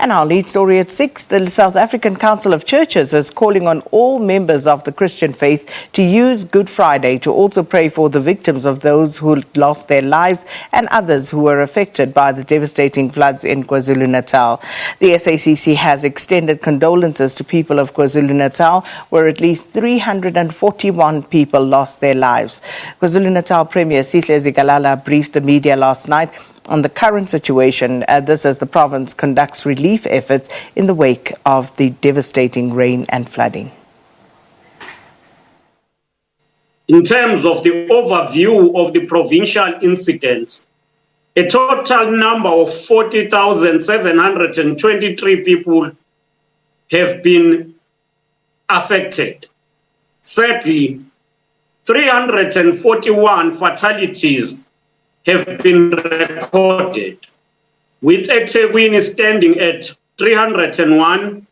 And our lead story at 6, the South African Council of Churches is calling on all members of the Christian faith to use Good Friday to also pray for the victims of those who lost their lives and others who were affected by the devastating floods in Kwazulu Natal. The SACC has extended condolences to people of Kwazulu Natal, where at least 341 people lost their lives. Kwazulu Natal Premier Sihle Zikalala briefed the media last night on the current situation, this as the province conducts relief efforts in the wake of the devastating rain and flooding. In terms of the overview of the provincial incidents, a total number of 40,723 people have been affected. Sadly, 341 fatalities have been recorded, with eThekwini standing at 301,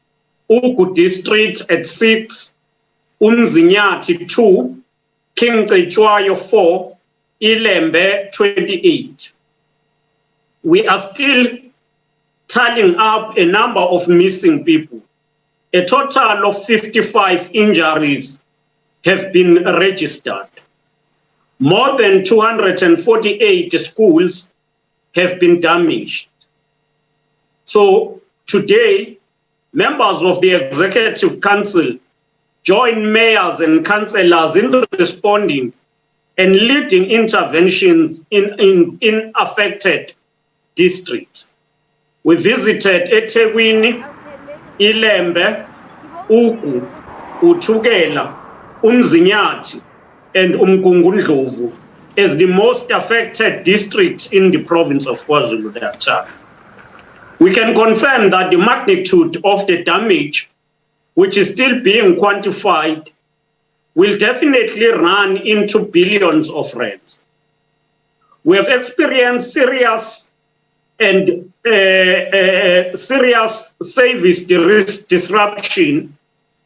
Ugu District at 6, Umzinyathi 2, King Cetshwayo 4, Ilembe 28. We are still tallying up a number of missing people. A total of 55 injuries have been registered. More than 248 schools have been damaged. So today, members of the Executive Council join mayors and councillors in responding and leading interventions in affected districts. We visited eThekwini, Ilembe, Ugu, Uthukela, Umzinyathi, and Umgungundlovu as the most affected districts in the province of Kwazulu Natal. We can confirm that the magnitude of the damage, which is still being quantified, will definitely run into billions of rands. We have experienced serious service disruption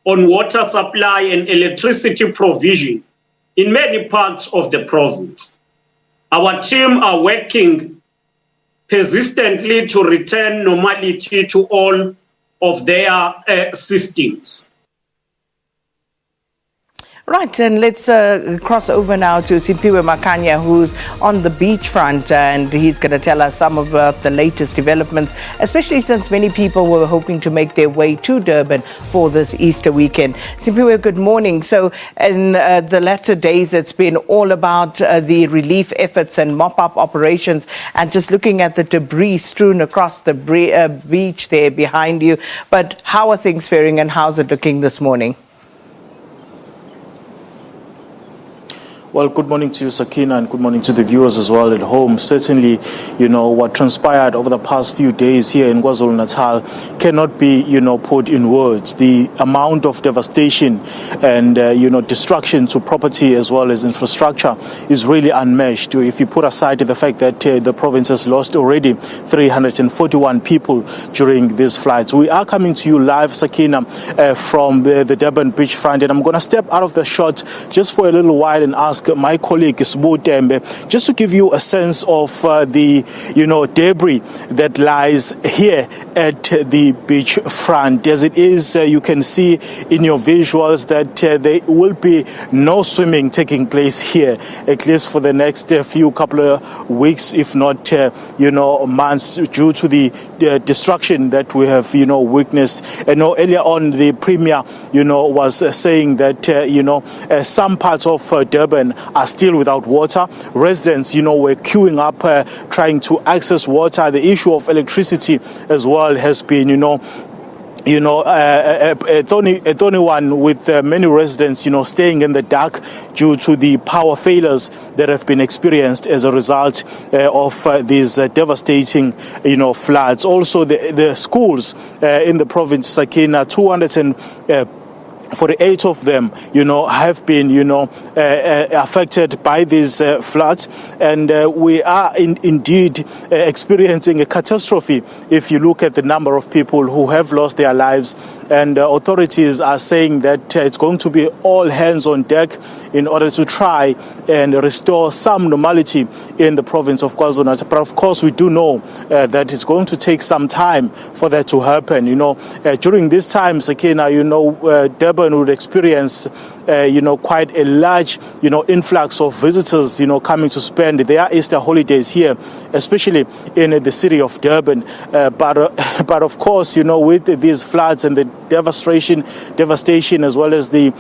on water supply and electricity provision in many parts of the province. Our team are working persistently to return normality to all of their systems. Right, and let's cross over now to Simphiwe Makhanya, who's on the beachfront, and he's going to tell us some of the latest developments, especially since many people were hoping to make their way to Durban for this Easter weekend. Simphiwe, good morning. So in the latter days, it's been all about the relief efforts and mop-up operations, and just looking at the debris strewn across the beach there behind you. But how are things faring, and how's it looking this morning? Well, good morning to you, Sakina, and good morning to the viewers as well at home. Certainly, what transpired over the past few days here in KwaZulu Natal cannot be, put in words. The amount of devastation and, destruction to property as well as infrastructure is really unmatched. If you put aside the fact that the province has lost already 341 people during these floods. We are coming to you live, Sakina, from the Durban Beach Front, and I'm going to step out of the shot just for a little while and ask my colleague Sibu Tembe just to give you a sense of the debris that lies here at the beach front. As it is, you can see in your visuals that there will be no swimming taking place here, at least for the next few couple of weeks, if not months, due to the destruction that we have witnessed. And earlier on, the premier was saying that some parts of Durban are still without water. Residents, were queuing up, trying to access water. The issue of electricity as well has been, a thorny one, with many residents, staying in the dark due to the power failures that have been experienced as a result of these devastating, floods. Also, the schools in the province, Sakina, 248 of them, have been, affected by these floods, and we are indeed experiencing a catastrophe if you look at the number of people who have lost their lives and authorities are saying that it's going to be all hands on deck in order to try and restore some normality in the province of KwaZulu Natal. But of course, we do know that it's going to take some time for that to happen. During this time, Sakina, Durban would experience quite a large, influx of visitors, coming to spend their Easter holidays here, especially in the city of Durban. But of course, with these floods and the devastation, as well as the,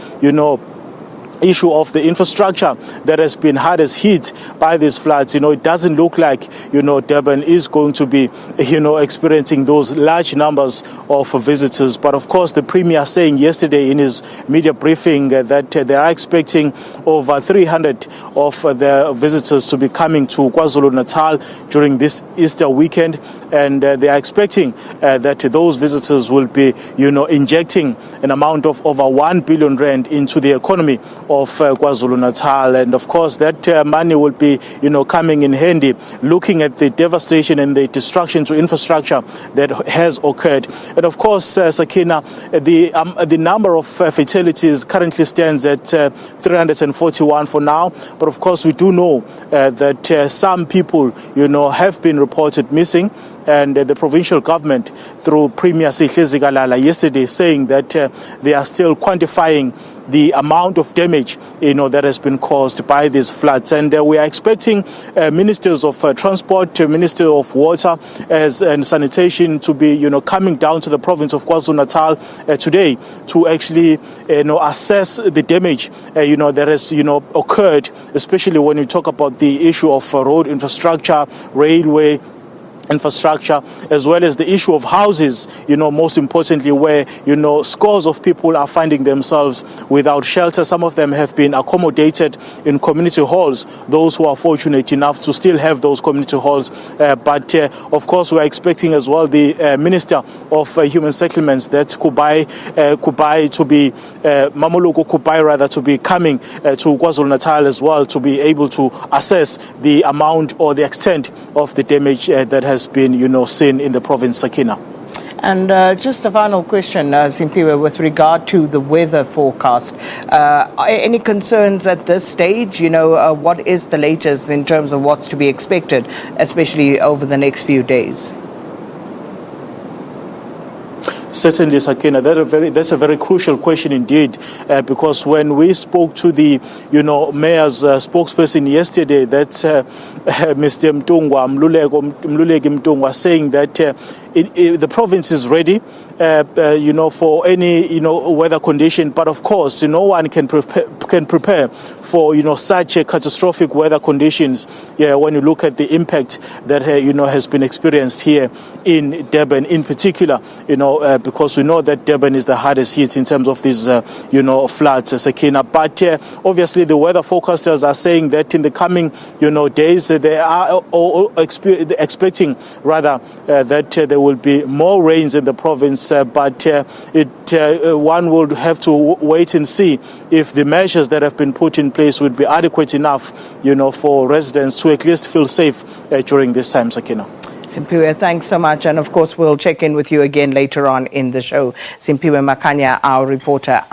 issue of the infrastructure that has been hardest hit by these floods, it doesn't look like, Durban is going to be, experiencing those large numbers of visitors. But of course, the Premier saying yesterday in his media briefing that they are expecting over 300 of the visitors to be coming to KwaZulu Natal during this Easter weekend. And they are expecting that those visitors will be, injecting an amount of over 1 billion rand into the economy of KwaZulu Natal. And of course, that money will be, coming in handy, looking at the devastation and the destruction to infrastructure that has occurred. And of course, Sakina, the number of fatalities currently stands at 341 for now. But of course, we do know that some people, have been reported missing. And the provincial government, through Premier Sihle Zikalala yesterday, saying that they are still quantifying the amount of damage, that has been caused by these floods. And we are expecting ministers of transport, Minister of water and sanitation to be, coming down to the province of KwaZulu Natal today to actually, assess the damage, that has, occurred, especially when you talk about the issue of road infrastructure, railway infrastructure, as well as the issue of houses, most importantly, where, scores of people are finding themselves without shelter. Some of them have been accommodated in community halls, those who are fortunate enough to still have those community halls. But of course, we are expecting as well the Minister of Human Settlements, that Kubai to be, Mamuluko Kubai rather, to be coming to KwaZulu Natal as well, to be able to assess the amount or the extent of the damage that has been, seen in the province, Sakina. And just a final question, Simphiwe, with regard to the weather forecast. Any concerns at this stage? What is the latest in terms of what's to be expected, especially over the next few days? Certainly, Sakina, that's a very crucial question indeed, because when we spoke to the, mayor's spokesperson yesterday, that Mr. Mluleki Mtungwa, saying that the province is ready, for any, weather condition. But of course, no one can prepare for, such a catastrophic weather conditions. When you look at the impact that, has been experienced here in Durban in particular, because we know that Durban is the hardest hit in terms of these, floods, Sakina. But obviously, the weather forecasters are saying that in the coming, days, they are expecting rather that there will be more rains in the province. But one will have to wait and see if the measures that have been put in place would be adequate enough, for residents to at least feel safe during this time, Sakina. Simphiwe, thanks so much. And of course, we'll check in with you again later on in the show. Simphiwe Makhanya, our reporter.